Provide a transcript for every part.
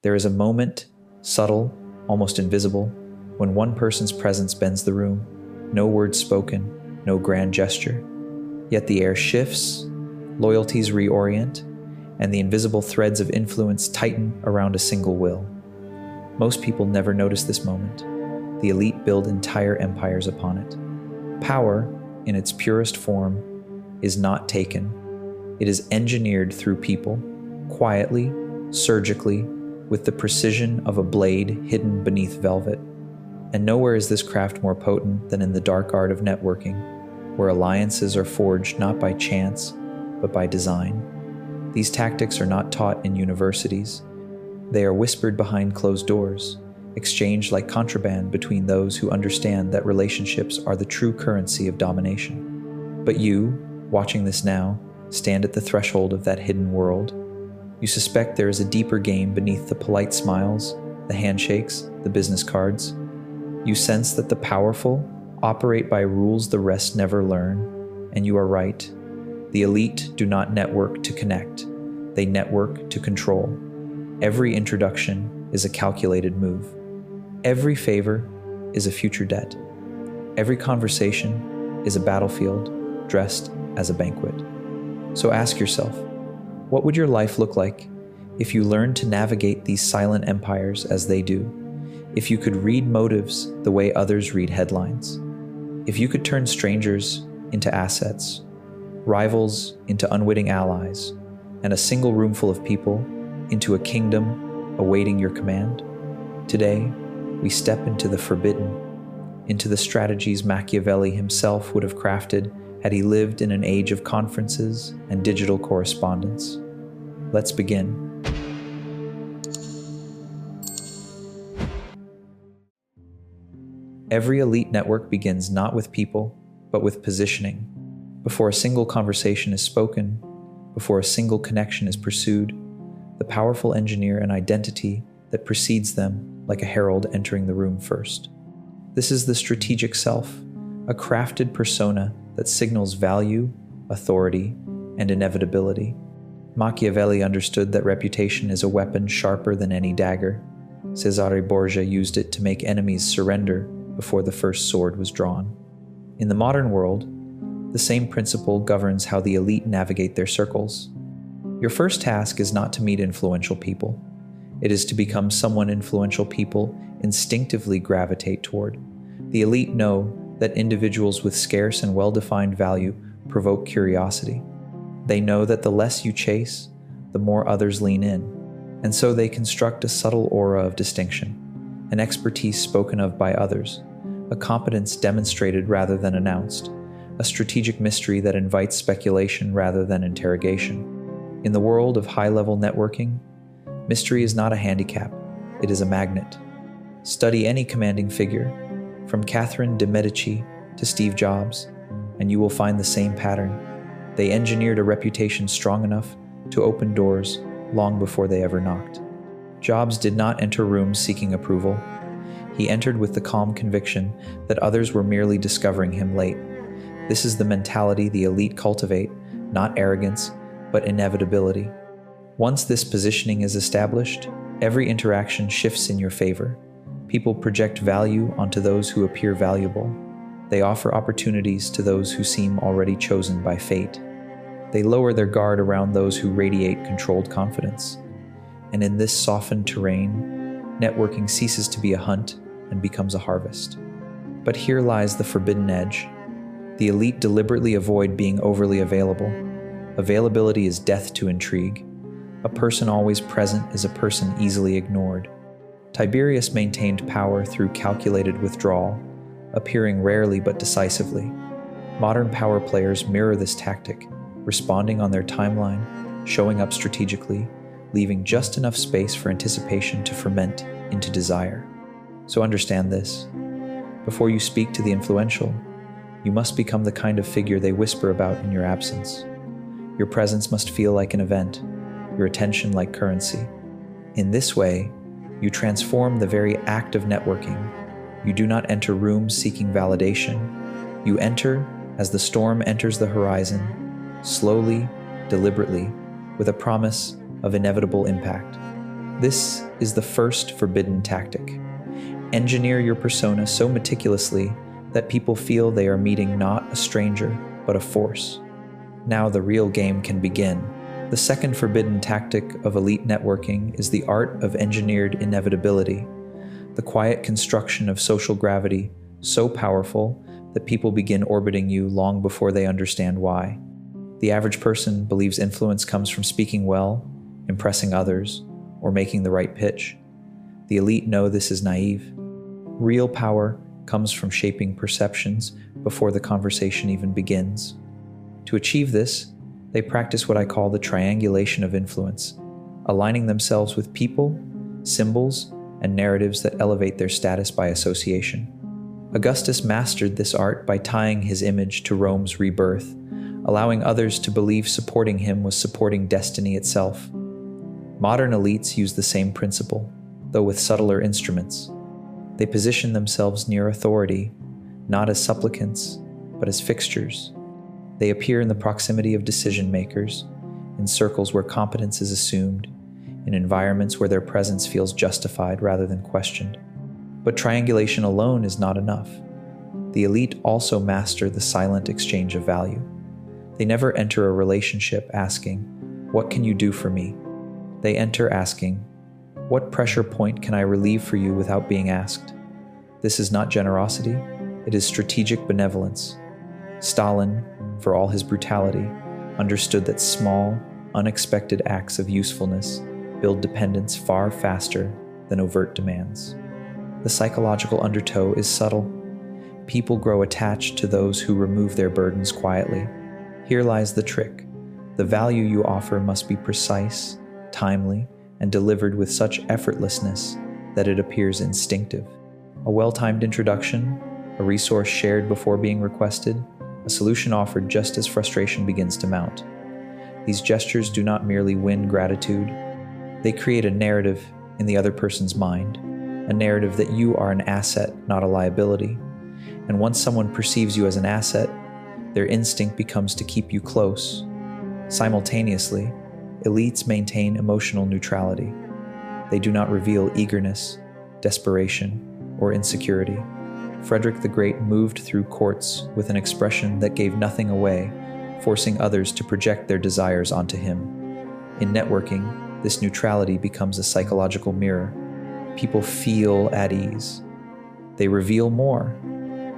There is a moment, subtle, almost invisible, when one person's presence bends the room, no words spoken, no grand gesture. Yet the air shifts, loyalties reorient, and the invisible threads of influence tighten around a single will. Most people never notice this moment. The elite build entire empires upon it. Power, in its purest form, is not taken. It is engineered through people, quietly, surgically, with the precision of a blade hidden beneath velvet. And nowhere is this craft more potent than in the dark art of networking, where alliances are forged not by chance, but by design. These tactics are not taught in universities. They are whispered behind closed doors, exchanged like contraband between those who understand that relationships are the true currency of domination. But you, watching this now, stand at the threshold of that hidden world. You suspect there is a deeper game beneath the polite smiles, the handshakes, the business cards. You sense that the powerful operate by rules the rest never learn, and you are right. The elite do not network to connect. They network to control. Every introduction is a calculated move. Every favor is a future debt. Every conversation is a battlefield dressed as a banquet. So ask yourself, what would your life look like if you learned to navigate these silent empires as they do? If you could read motives the way others read headlines? If you could turn strangers into assets, rivals into unwitting allies, and a single room full of people into a kingdom awaiting your command? Today, we step into the forbidden, into the strategies Machiavelli himself would have crafted had he lived in an age of conferences and digital correspondence. Let's begin. Every elite network begins not with people, but with positioning. Before a single conversation is spoken, before a single connection is pursued, the powerful engineer an identity that precedes them like a herald entering the room first. This is the strategic self, a crafted persona that signals value, authority, and inevitability. Machiavelli understood that reputation is a weapon sharper than any dagger. Cesare Borgia used it to make enemies surrender before the first sword was drawn. In the modern world, the same principle governs how the elite navigate their circles. Your first task is not to meet influential people. It is to become someone influential people instinctively gravitate toward. The elite know that individuals with scarce and well-defined value provoke curiosity. They know that the less you chase, the more others lean in, and so they construct a subtle aura of distinction, an expertise spoken of by others, a competence demonstrated rather than announced, a strategic mystery that invites speculation rather than interrogation. In the world of high-level networking, mystery is not a handicap, it is a magnet. Study any commanding figure, from Catherine de' Medici to Steve Jobs, and you will find the same pattern. They engineered a reputation strong enough to open doors long before they ever knocked. Jobs did not enter rooms seeking approval. He entered with the calm conviction that others were merely discovering him late. This is the mentality the elite cultivate, not arrogance, but inevitability. Once this positioning is established, every interaction shifts in your favor. People project value onto those who appear valuable. They offer opportunities to those who seem already chosen by fate. They lower their guard around those who radiate controlled confidence. And in this softened terrain, networking ceases to be a hunt and becomes a harvest. But here lies the forbidden edge. The elite deliberately avoid being overly available. Availability is death to intrigue. A person always present is a person easily ignored. Tiberius maintained power through calculated withdrawal, appearing rarely but decisively. Modern power players mirror this tactic, responding on their timeline, showing up strategically, leaving just enough space for anticipation to ferment into desire. So understand this. Before you speak to the influential, you must become the kind of figure they whisper about in your absence. Your presence must feel like an event, your attention like currency. In this way, you transform the very act of networking. You do not enter rooms seeking validation. You enter as the storm enters the horizon, slowly, deliberately, with a promise of inevitable impact. This is the first forbidden tactic. Engineer your persona so meticulously that people feel they are meeting not a stranger, but a force. Now the real game can begin. The second forbidden tactic of elite networking is the art of engineered inevitability, the quiet construction of social gravity so powerful that people begin orbiting you long before they understand why. The average person believes influence comes from speaking well, impressing others, or making the right pitch. The elite know this is naive. Real power comes from shaping perceptions before the conversation even begins. To achieve this, they practice what I call the triangulation of influence, aligning themselves with people, symbols, and narratives that elevate their status by association. Augustus mastered this art by tying his image to Rome's rebirth, allowing others to believe supporting him was supporting destiny itself. Modern elites use the same principle, though with subtler instruments. They position themselves near authority, not as supplicants, but as fixtures. They appear in the proximity of decision-makers, in circles where competence is assumed, in environments where their presence feels justified rather than questioned. But triangulation alone is not enough. The elite also master the silent exchange of value. They never enter a relationship asking, "What can you do for me?" They enter asking, "What pressure point can I relieve for you without being asked?" This is not generosity, it is strategic benevolence. Stalin, for all his brutality, understood that small, unexpected acts of usefulness build dependence far faster than overt demands. The psychological undertow is subtle. People grow attached to those who remove their burdens quietly. Here lies the trick. The value you offer must be precise, timely, and delivered with such effortlessness that it appears instinctive. A well-timed introduction, a resource shared before being requested, a solution offered just as frustration begins to mount. These gestures do not merely win gratitude, they create a narrative in the other person's mind, a narrative that you are an asset, not a liability. And once someone perceives you as an asset, their instinct becomes to keep you close. Simultaneously, elites maintain emotional neutrality. They do not reveal eagerness, desperation, or insecurity. Frederick the Great moved through courts with an expression that gave nothing away, forcing others to project their desires onto him. In networking, this neutrality becomes a psychological mirror. People feel at ease. They reveal more.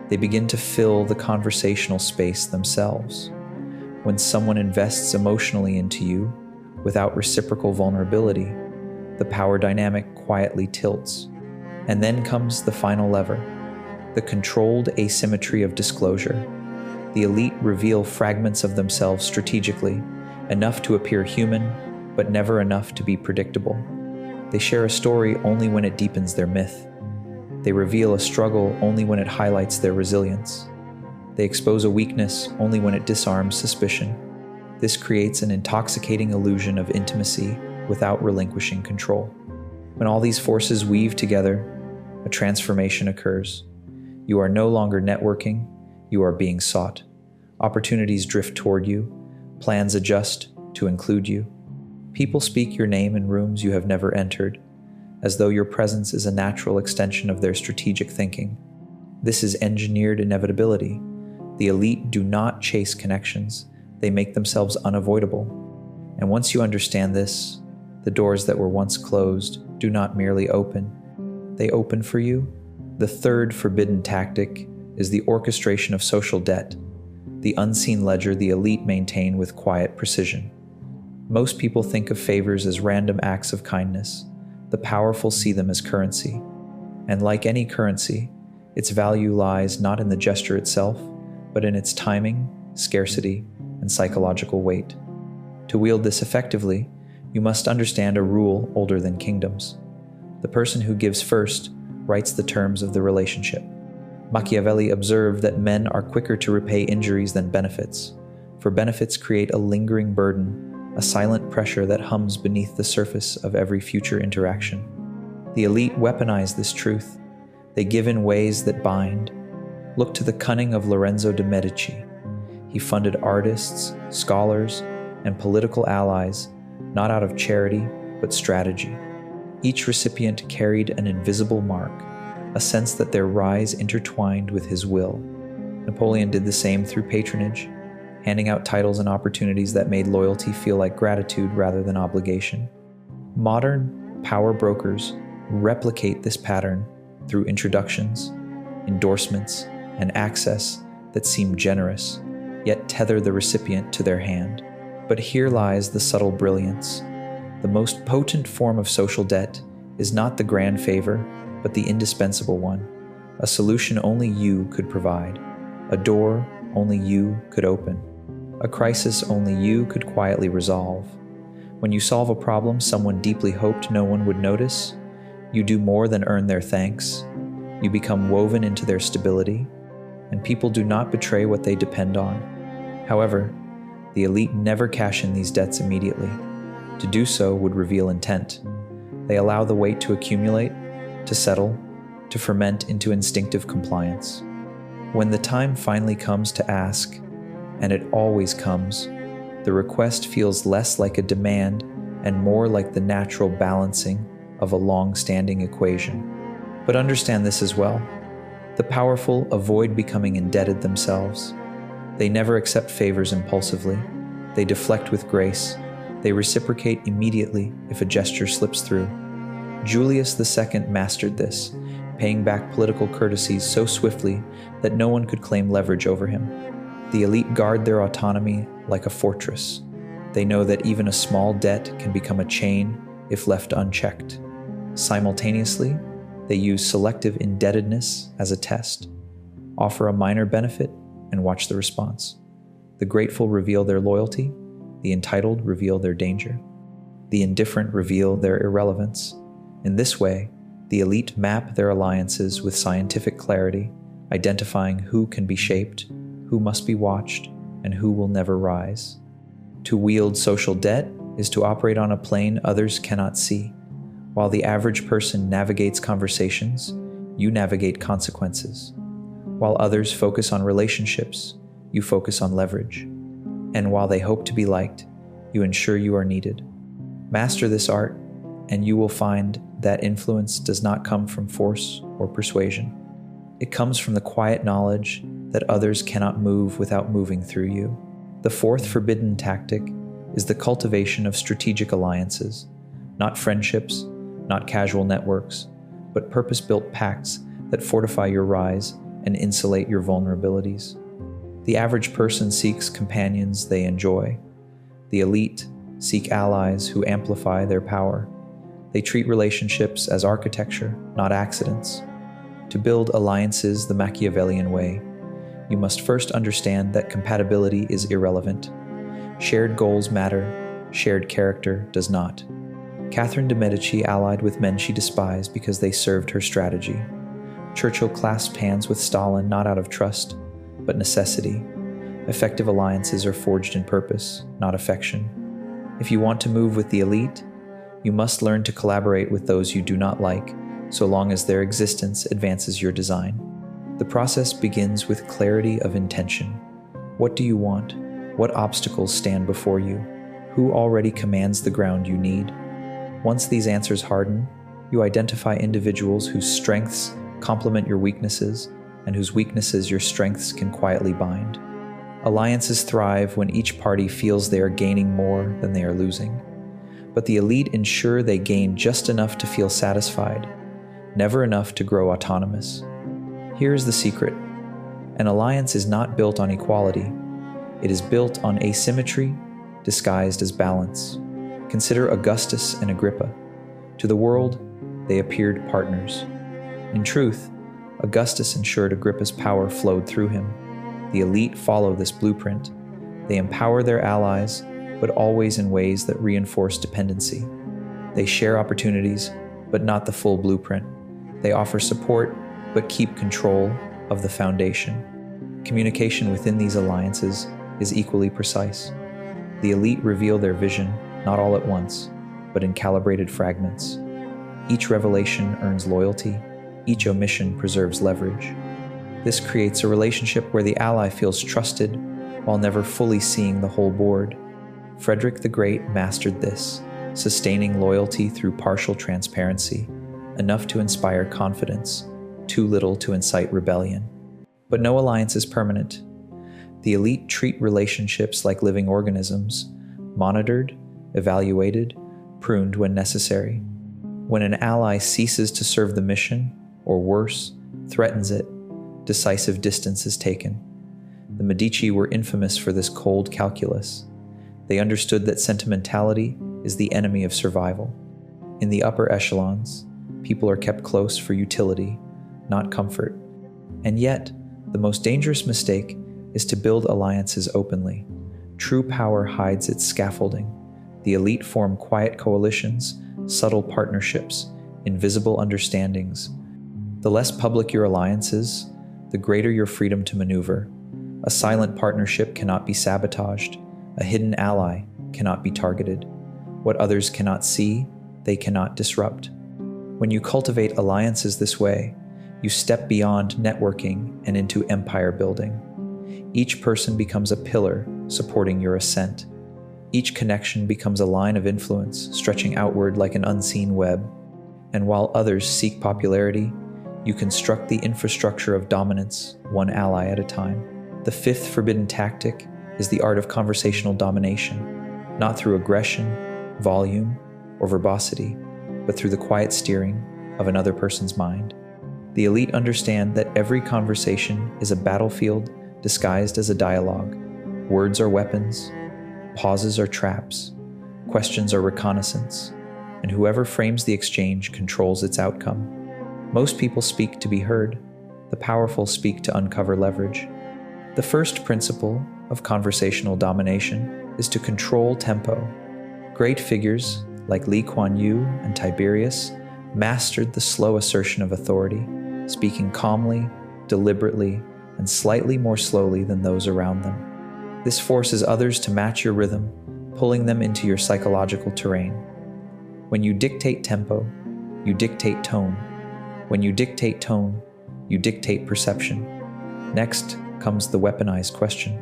They begin to fill the conversational space themselves. When someone invests emotionally into you, without reciprocal vulnerability, the power dynamic quietly tilts. And then comes the final lever, the controlled asymmetry of disclosure. The elite reveal fragments of themselves strategically, enough to appear human, but never enough to be predictable. They share a story only when it deepens their myth. They reveal a struggle only when it highlights their resilience. They expose a weakness only when it disarms suspicion. This creates an intoxicating illusion of intimacy without relinquishing control. When all these forces weave together, a transformation occurs. You are no longer networking, you are being sought. Opportunities drift toward you, plans adjust to include you. People speak your name in rooms you have never entered, as though your presence is a natural extension of their strategic thinking. This is engineered inevitability. The elite do not chase connections, they make themselves unavoidable. And once you understand this, the doors that were once closed do not merely open, they open for you. The third forbidden tactic is the orchestration of social debt, the unseen ledger the elite maintain with quiet precision. Most people think of favors as random acts of kindness. The powerful see them as currency. And like any currency, its value lies not in the gesture itself, but in its timing, scarcity, and psychological weight. To wield this effectively, you must understand a rule older than kingdoms. The person who gives first writes the terms of the relationship. Machiavelli observed that men are quicker to repay injuries than benefits, for benefits create a lingering burden, a silent pressure that hums beneath the surface of every future interaction. The elite weaponize this truth. They give in ways that bind. Look to the cunning of Lorenzo de' Medici. He funded artists, scholars, and political allies, not out of charity, but strategy. Each recipient carried an invisible mark, a sense that their rise intertwined with his will. Napoleon did the same through patronage, handing out titles and opportunities that made loyalty feel like gratitude rather than obligation. Modern power brokers replicate this pattern through introductions, endorsements, and access that seem generous, yet tether the recipient to their hand. But here lies the subtle brilliance. The most potent form of social debt is not the grand favor, but the indispensable one, a solution only you could provide, a door only you could open, a crisis only you could quietly resolve. When you solve a problem someone deeply hoped no one would notice, you do more than earn their thanks. You become woven into their stability, and people do not betray what they depend on. However, the elite never cash in these debts immediately. To do so would reveal intent. They allow the weight to accumulate, to settle, to ferment into instinctive compliance. When the time finally comes to ask, and it always comes, the request feels less like a demand and more like the natural balancing of a long-standing equation. But understand this as well. The powerful avoid becoming indebted themselves. They never accept favors impulsively. They deflect with grace. They reciprocate immediately if a gesture slips through. Julius II mastered this, paying back political courtesies so swiftly that no one could claim leverage over him. The elite guard their autonomy like a fortress. They know that even a small debt can become a chain if left unchecked. Simultaneously, they use selective indebtedness as a test. Offer a minor benefit and watch the response. The grateful reveal their loyalty. The entitled reveal their danger. The indifferent reveal their irrelevance. In this way, the elite map their alliances with scientific clarity, identifying who can be shaped, who must be watched, and who will never rise. To wield social debt is to operate on a plane others cannot see. While the average person navigates conversations, you navigate consequences. While others focus on relationships, you focus on leverage. And while they hope to be liked, you ensure you are needed. Master this art, and you will find that influence does not come from force or persuasion. It comes from the quiet knowledge that others cannot move without moving through you. The fourth forbidden tactic is the cultivation of strategic alliances, not friendships, not casual networks, but purpose-built pacts that fortify your rise and insulate your vulnerabilities. The average person seeks companions they enjoy. The elite seek allies who amplify their power. They treat relationships as architecture, not accidents. To build alliances the Machiavellian way, you must first understand that compatibility is irrelevant. Shared goals matter, shared character does not. Catherine de' Medici allied with men she despised because they served her strategy. Churchill clasped hands with Stalin not out of trust, but necessity. Effective alliances are forged in purpose, not affection. If you want to move with the elite, you must learn to collaborate with those you do not like, so long as their existence advances your design. The process begins with clarity of intention. What do you want? What obstacles stand before you? Who already commands the ground you need? Once these answers harden, you identify individuals whose strengths complement your weaknesses and whose weaknesses your strengths can quietly bind. Alliances thrive when each party feels they are gaining more than they are losing. But the elite ensure they gain just enough to feel satisfied, never enough to grow autonomous. Here is the secret. An alliance is not built on equality. It is built on asymmetry disguised as balance. Consider Augustus and Agrippa. To the world, they appeared partners. In truth, Augustus ensured Agrippa's power flowed through him. The elite follow this blueprint. They empower their allies, but always in ways that reinforce dependency. They share opportunities, but not the full blueprint. They offer support, but keep control of the foundation. Communication within these alliances is equally precise. The elite reveal their vision, not all at once, but in calibrated fragments. Each revelation earns loyalty, each omission preserves leverage. This creates a relationship where the ally feels trusted while never fully seeing the whole board. Frederick the Great mastered this. sustaining loyalty through partial transparency, enough to inspire confidence, too little to incite rebellion. But no alliance is permanent. The elite treat relationships like living organisms, monitored, evaluated, pruned when necessary. When an ally ceases to serve the mission, or worse, threatens it, decisive distance is taken. The Medici were infamous for this cold calculus. They understood that sentimentality is the enemy of survival. In the upper echelons, people are kept close for utility, not comfort. And yet, the most dangerous mistake is to build alliances openly. True power hides its scaffolding. The elite form quiet coalitions, subtle partnerships, invisible understandings. The less public your alliances, the greater your freedom to maneuver. A silent partnership cannot be sabotaged. A hidden ally cannot be targeted. What others cannot see, they cannot disrupt. When you cultivate alliances this way, you step beyond networking and into empire building. Each person becomes a pillar supporting your ascent. Each connection becomes a line of influence stretching outward like an unseen web. And while others seek popularity, you construct the infrastructure of dominance, one ally at a time. The fifth forbidden tactic is the art of conversational domination, not through aggression, volume, or verbosity, but through the quiet steering of another person's mind. The elite understand that every conversation is a battlefield disguised as a dialogue. Words are weapons, pauses are traps, questions are reconnaissance, and whoever frames the exchange controls its outcome. Most people speak to be heard. The powerful speak to uncover leverage. The first principle of conversational domination is to control tempo. Great figures like Lee Kuan Yew and Tiberius mastered the slow assertion of authority, speaking calmly, deliberately, and slightly more slowly than those around them. This forces others to match your rhythm, pulling them into your psychological terrain. When you dictate tempo, you dictate tone. When you dictate tone, you dictate perception. Next comes the weaponized question.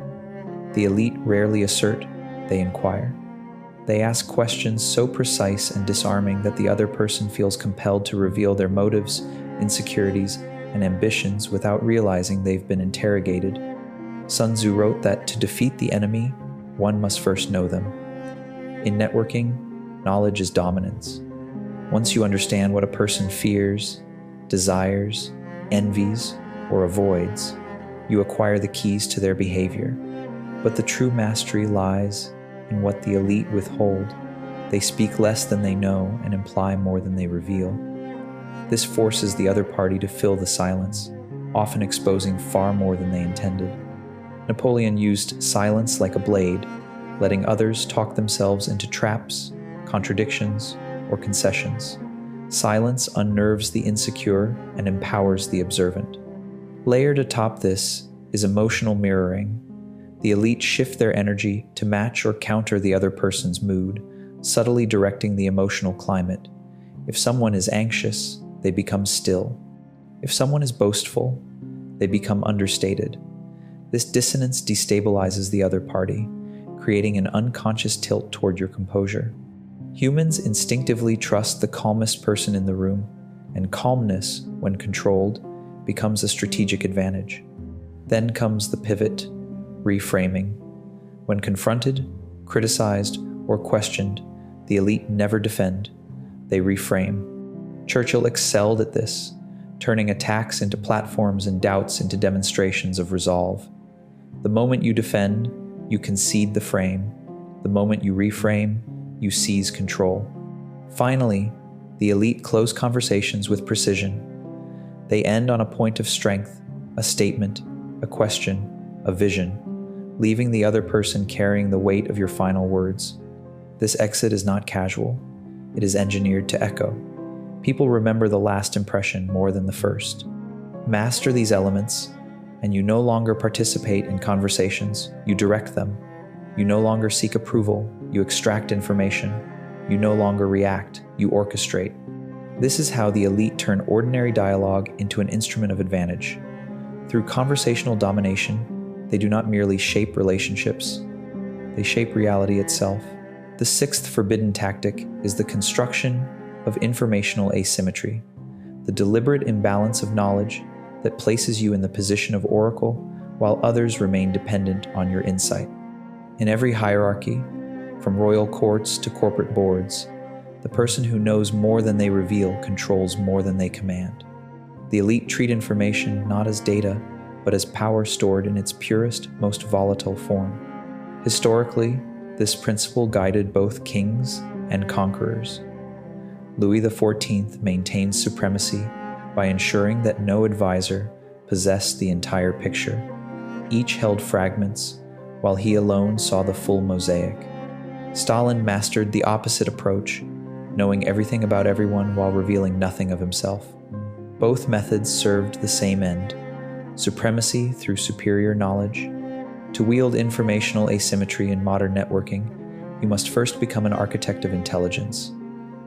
The elite rarely assert, they inquire. They ask questions so precise and disarming that the other person feels compelled to reveal their motives, insecurities, and ambitions without realizing they've been interrogated. Sun Tzu wrote that to defeat the enemy, one must first know them. In networking, knowledge is dominance. Once you understand what a person fears, desires, envies, or avoids, you acquire the keys to their behavior. But the true mastery lies in what the elite withhold. They speak less than they know and imply more than they reveal. This forces the other party to fill the silence, often exposing far more than they intended. Napoleon used silence like a blade, letting others talk themselves into traps, contradictions, or concessions. Silence unnerves the insecure and empowers the observant. Layered atop this is emotional mirroring. The elite shift their energy to match or counter the other person's mood, subtly directing the emotional climate. If someone is anxious, they become still. If someone is boastful, they become understated. This dissonance destabilizes the other party, creating an unconscious tilt toward your composure. Humans instinctively trust the calmest person in the room, and calmness, when controlled, becomes a strategic advantage. Then comes the pivot, reframing. When confronted, criticized, or questioned, the elite never defend, they reframe. Churchill excelled at this, turning attacks into platforms and doubts into demonstrations of resolve. The moment you defend, you concede the frame. The moment you reframe, you seize control. Finally, the elite close conversations with precision. They end on a point of strength, a statement, a question, a vision, leaving the other person carrying the weight of your final words. This exit is not casual. It is engineered to echo. People remember the last impression more than the first. Master these elements, and you no longer participate in conversations, you direct them. You no longer seek approval, you extract information. You no longer react, you orchestrate. This is how the elite turn ordinary dialogue into an instrument of advantage. Through conversational domination, they do not merely shape relationships, they shape reality itself. The The sixth forbidden tactic is the construction of informational asymmetry, the deliberate imbalance of knowledge that places you in the position of oracle while others remain dependent on your insight. In every hierarchy, from royal courts to corporate boards, the person who knows more than they reveal controls more than they command. The elite treat information not as data, but as power stored in its purest, most volatile form. Historically, this principle guided both kings and conquerors. Louis XIV maintained supremacy by ensuring that no advisor possessed the entire picture. Each held fragments, while he alone saw the full mosaic. Stalin mastered the opposite approach, knowing everything about everyone while revealing nothing of himself. Both methods served the same end: supremacy through superior knowledge. To wield informational asymmetry in modern networking, you must first become an architect of intelligence.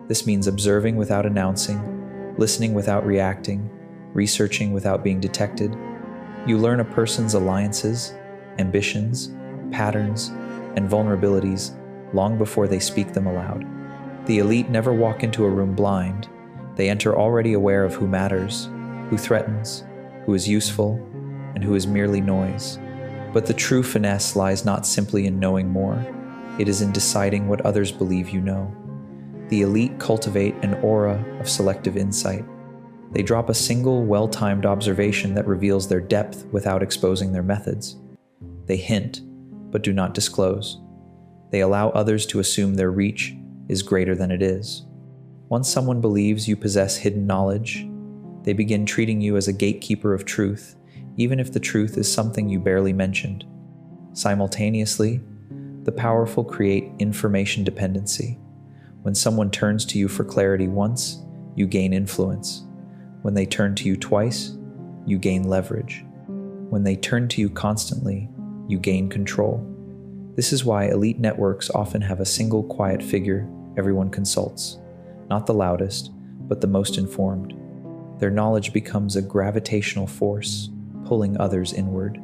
This means observing without announcing, listening without reacting, researching without being detected. You learn a person's alliances, ambitions, patterns, and vulnerabilities long before they speak them aloud. The elite never walk into a room blind. They enter already aware of who matters, who threatens, who is useful, and who is merely noise. But the true finesse lies not simply in knowing more. It is in deciding what others believe you know. The elite cultivate an aura of selective insight. They drop a single, well-timed observation that reveals their depth without exposing their methods. They hint, but do not disclose. They allow others to assume their reach is greater than it is. Once someone believes you possess hidden knowledge, they begin treating you as a gatekeeper of truth, even if the truth is something you barely mentioned. Simultaneously, the powerful create information dependency. When someone turns to you for clarity once, you gain influence. When they turn to you twice, you gain leverage. When they turn to you constantly, you gain control. This is why elite networks often have a single quiet figure everyone consults, not the loudest, but the most informed. Their knowledge becomes a gravitational force, pulling others inward.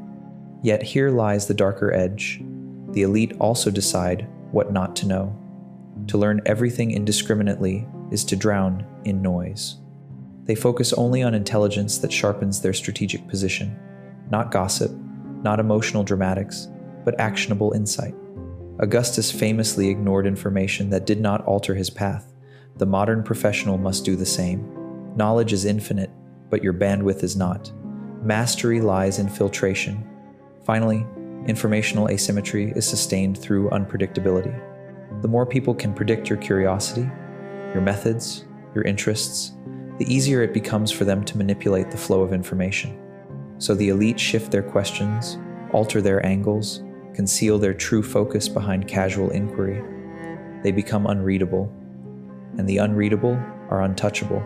Yet here lies the darker edge. The elite also decide what not to know. To learn everything indiscriminately is to drown in noise. They focus only on intelligence that sharpens their strategic position, not gossip, not emotional dramatics, but actionable insight. Augustus famously ignored information that did not alter his path. The modern professional must do the same. Knowledge is infinite, but your bandwidth is not. Mastery lies in filtration. Finally, informational asymmetry is sustained through unpredictability. The more people can predict your curiosity, your methods, your interests, the easier it becomes for them to manipulate the flow of information. So the elite shift their questions, alter their angles, conceal their true focus behind casual inquiry. They become unreadable, and the unreadable are untouchable.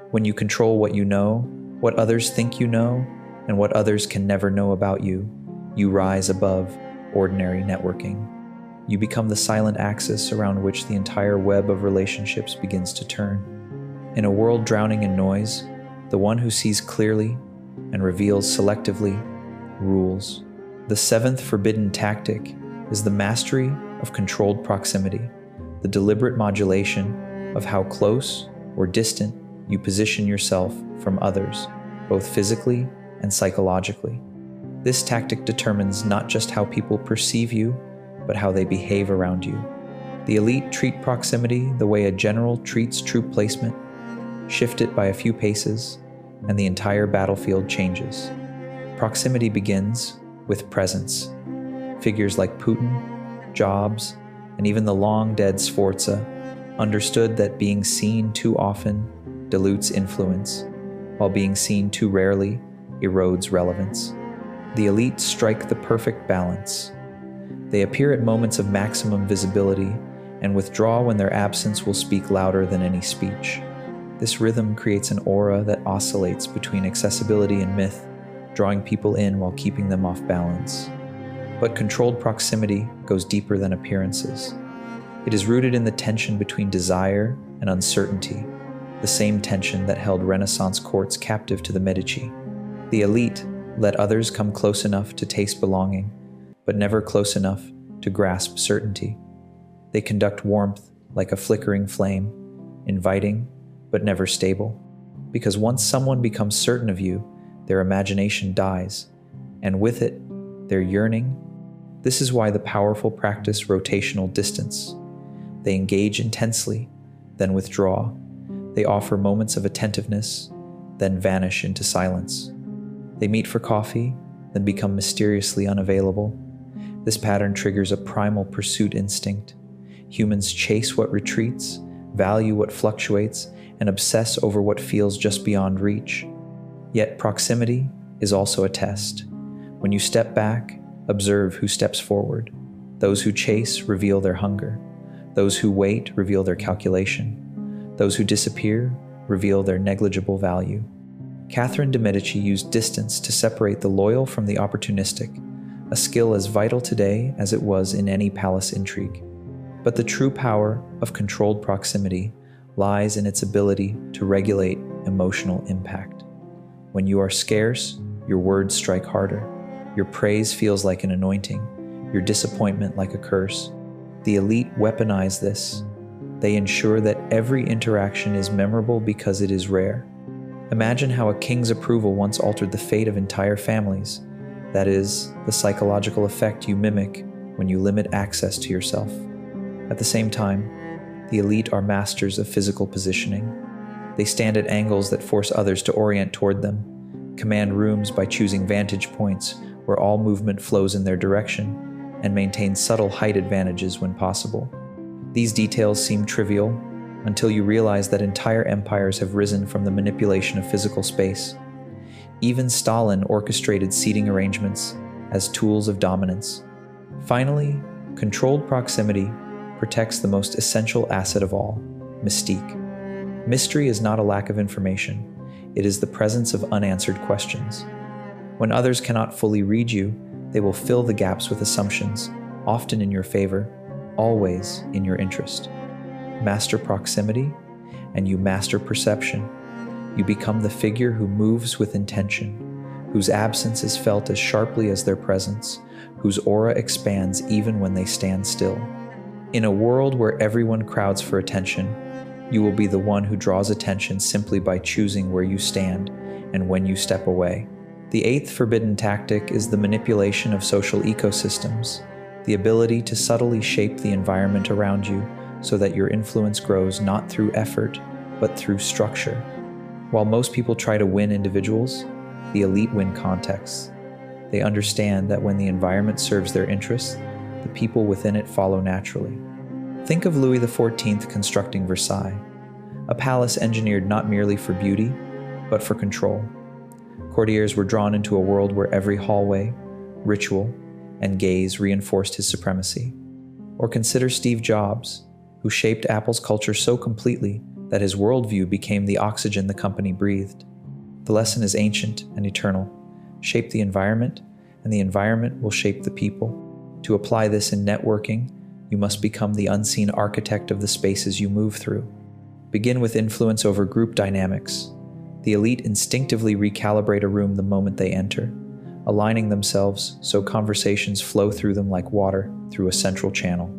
When you control what you know, what others think you know, and what others can never know about you, you rise above ordinary networking. You become the silent axis around which the entire web of relationships begins to turn. In a world drowning in noise, the one who sees clearly and reveals selectively rules. The seventh forbidden tactic is the mastery of controlled proximity, the deliberate modulation of how close or distant you position yourself from others, both physically and psychologically. This tactic determines not just how people perceive you, but how they behave around you. The elite treat proximity the way a general treats troop placement. Shift it by a few paces, and the entire battlefield changes. Proximity begins with presence. Figures like Putin, Jobs, and even the long-dead Sforza understood that being seen too often dilutes influence, while being seen too rarely erodes relevance. The elite strike the perfect balance. They appear at moments of maximum visibility and withdraw when their absence will speak louder than any speech. This rhythm creates an aura that oscillates between accessibility and myth, drawing people in while keeping them off balance. But controlled proximity goes deeper than appearances. It is rooted in the tension between desire and uncertainty, the same tension that held Renaissance courts captive to the Medici. The elite let others come close enough to taste belonging, but never close enough to grasp certainty. They conduct warmth like a flickering flame, inviting but never stable. Because once someone becomes certain of you, their imagination dies, and with it, their yearning. This is why the powerful practice rotational distance. They engage intensely, then withdraw. They offer moments of attentiveness, then vanish into silence. They meet for coffee, then become mysteriously unavailable. This pattern triggers a primal pursuit instinct. Humans chase what retreats, value what fluctuates, and obsess over what feels just beyond reach. Yet proximity is also a test. When you step back, observe who steps forward. Those who chase reveal their hunger. Those who wait reveal their calculation. Those who disappear reveal their negligible value. Catherine de' Medici used distance to separate the loyal from the opportunistic, a skill as vital today as it was in any palace intrigue. But the true power of controlled proximity lies in its ability to regulate emotional impact. When you are scarce, your words strike harder. Your praise feels like an anointing, your disappointment like a curse. The elite weaponize this. They ensure that every interaction is memorable because it is rare. Imagine how a king's approval once altered the fate of entire families. That is, the psychological effect you mimic when you limit access to yourself. At the same time, the elite are masters of physical positioning. They stand at angles that force others to orient toward them, command rooms by choosing vantage points where all movement flows in their direction, and maintain subtle height advantages when possible. These details seem trivial until you realize that entire empires have risen from the manipulation of physical space. Even Stalin orchestrated seating arrangements as tools of dominance. Finally, controlled proximity protects the most essential asset of all, mystique. Mystery is not a lack of information, it is the presence of unanswered questions. When others cannot fully read you, they will fill the gaps with assumptions, often in your favor, always in your interest. Master proximity, and you master perception. You become the figure who moves with intention, whose absence is felt as sharply as their presence, whose aura expands even when they stand still. In a world where everyone crowds for attention, you will be the one who draws attention simply by choosing where you stand and when you step away. The eighth forbidden tactic is the manipulation of social ecosystems, the ability to subtly shape the environment around you so that your influence grows not through effort, but through structure. While most people try to win individuals, the elite win contexts. They understand that when the environment serves their interests, the people within it follow naturally. Think of Louis XIV constructing Versailles, a palace engineered not merely for beauty, but for control. Courtiers were drawn into a world where every hallway, ritual, and gaze reinforced his supremacy. Or consider Steve Jobs, who shaped Apple's culture so completely that his worldview became the oxygen the company breathed. The lesson is ancient and eternal. Shape the environment, and the environment will shape the people. To apply this in networking, you must become the unseen architect of the spaces you move through. Begin with influence over group dynamics. The elite instinctively recalibrate a room the moment they enter, aligning themselves so conversations flow through them like water through a central channel.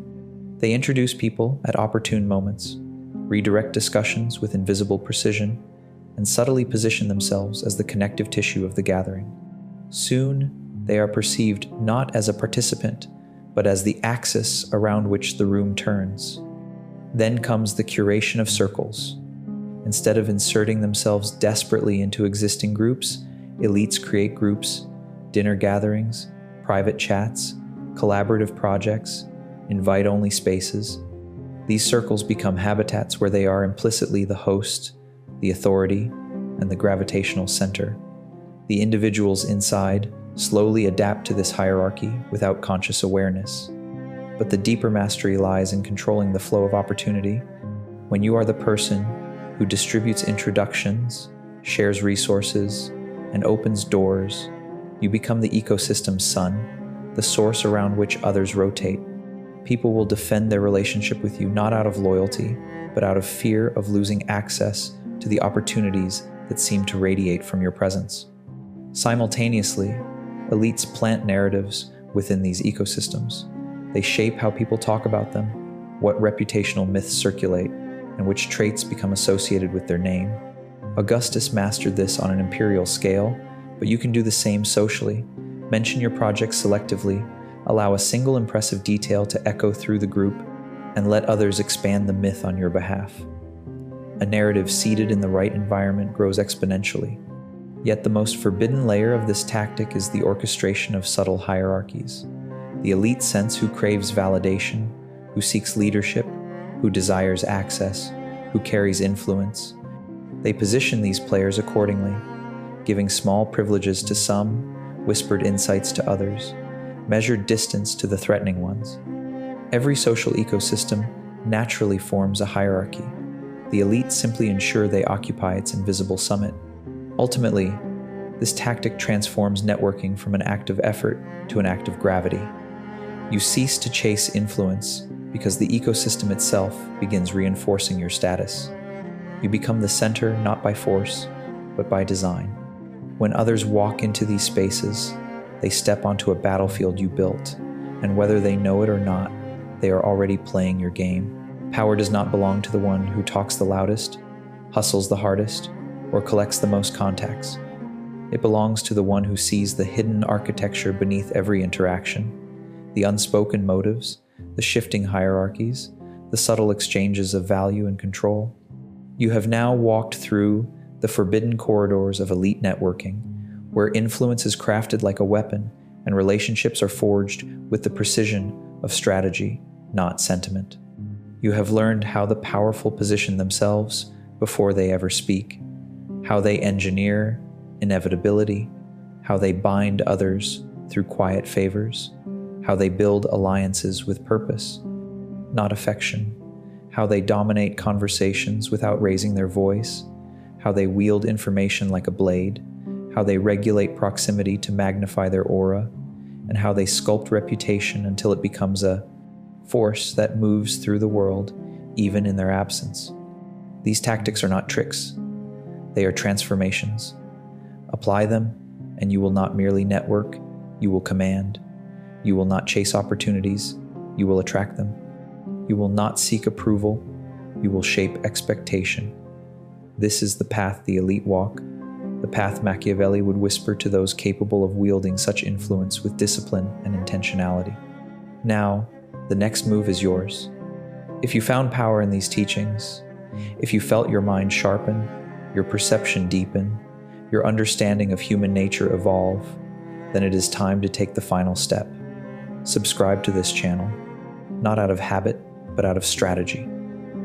They introduce people at opportune moments, redirect discussions with invisible precision, and subtly position themselves as the connective tissue of the gathering. Soon, they are perceived not as a participant, but as the axis around which the room turns. Then comes the curation of circles. Instead of inserting themselves desperately into existing groups, elites create groups, dinner gatherings, private chats, collaborative projects, invite-only spaces. These circles become habitats where they are implicitly the host, the authority, and the gravitational center. The individuals inside slowly adapt to this hierarchy without conscious awareness. But the deeper mastery lies in controlling the flow of opportunity. When you are the person who distributes introductions, shares resources, and opens doors, you become the ecosystem's sun, the source around which others rotate. People will defend their relationship with you not out of loyalty, but out of fear of losing access to the opportunities that seem to radiate from your presence. Simultaneously, elites plant narratives within these ecosystems. They shape how people talk about them, what reputational myths circulate, and which traits become associated with their name. Augustus mastered this on an imperial scale, but you can do the same socially. Mention your project selectively, allow a single impressive detail to echo through the group, and let others expand the myth on your behalf. A narrative seated in the right environment grows exponentially. Yet the most forbidden layer of this tactic is the orchestration of subtle hierarchies. The elite sense who craves validation, who seeks leadership, who desires access, who carries influence. They position these players accordingly, giving small privileges to some, whispered insights to others, measured distance to the threatening ones. Every social ecosystem naturally forms a hierarchy. The elite simply ensure they occupy its invisible summit. Ultimately, this tactic transforms networking from an act of effort to an act of gravity. You cease to chase influence because the ecosystem itself begins reinforcing your status. You become the center not by force, but by design. When others walk into these spaces, they step onto a battlefield you built, and whether they know it or not, they are already playing your game. Power does not belong to the one who talks the loudest, hustles the hardest, or collects the most contacts. It belongs to the one who sees the hidden architecture beneath every interaction, the unspoken motives, the shifting hierarchies, the subtle exchanges of value and control. You have now walked through the forbidden corridors of elite networking, where influence is crafted like a weapon and relationships are forged with the precision of strategy, not sentiment. You have learned how the powerful position themselves before they ever speak, how they engineer inevitability, how they bind others through quiet favors, how they build alliances with purpose, not affection, how they dominate conversations without raising their voice, how they wield information like a blade, how they regulate proximity to magnify their aura, and how they sculpt reputation until it becomes a force that moves through the world, even in their absence. These tactics are not tricks. They are transformations. Apply them, and you will not merely network, you will command. You will not chase opportunities, you will attract them. You will not seek approval, you will shape expectation. This is the path the elite walk, the path Machiavelli would whisper to those capable of wielding such influence with discipline and intentionality. Now, the next move is yours. If you found power in these teachings, if you felt your mind sharpen, your perception deepen, your understanding of human nature evolve, then it is time to take the final step. Subscribe to this channel, not out of habit, but out of strategy.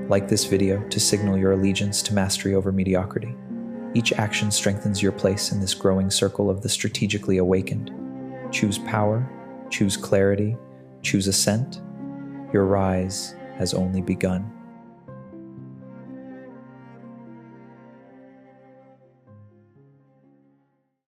Like this video to signal your allegiance to mastery over mediocrity. Each action strengthens your place in this growing circle of the strategically awakened. Choose power, choose clarity, choose ascent. Your rise has only begun.